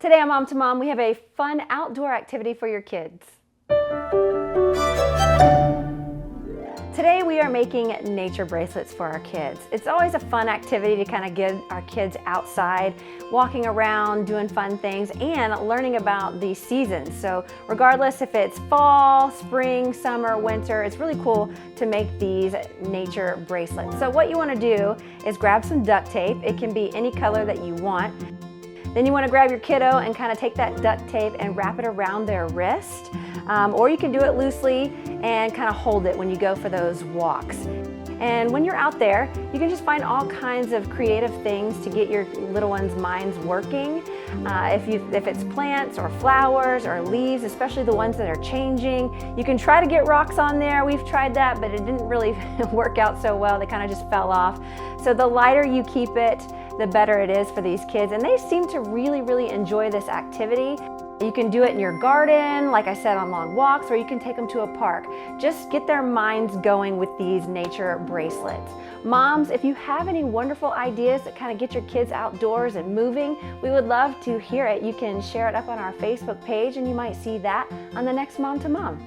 Today on Mom to Mom, we have a fun outdoor activity for your kids. Today we are making nature bracelets for our kids. It's always a fun activity to kind of get our kids outside, walking around, doing fun things, and learning about the seasons. So regardless if it's fall, spring, summer, winter, it's really cool to make these nature bracelets. So what you want to do is grab some duct tape. It can be any color that you want. Then you want to grab your kiddo and kind of take that duct tape and wrap it around their wrist. Or you can do it loosely and kind of hold it when you go for those walks. And when you're out there, you can just find all kinds of creative things to get your little ones' minds working. If it's plants or flowers or leaves, especially the ones that are changing, you can try to get rocks on there. We've tried that, but it didn't really work out so well. They kind of just fell off. So the lighter you keep it, the better it is for these kids. And they seem to really enjoy this activity. You can do it in your garden, like I said, on long walks, or you can take them to a park. Just get their minds going with these nature bracelets. Moms, if you have any wonderful ideas that kind of get your kids outdoors and moving, we would love to hear it. You can share it up on our Facebook page and you might see that on the next Mom to Mom.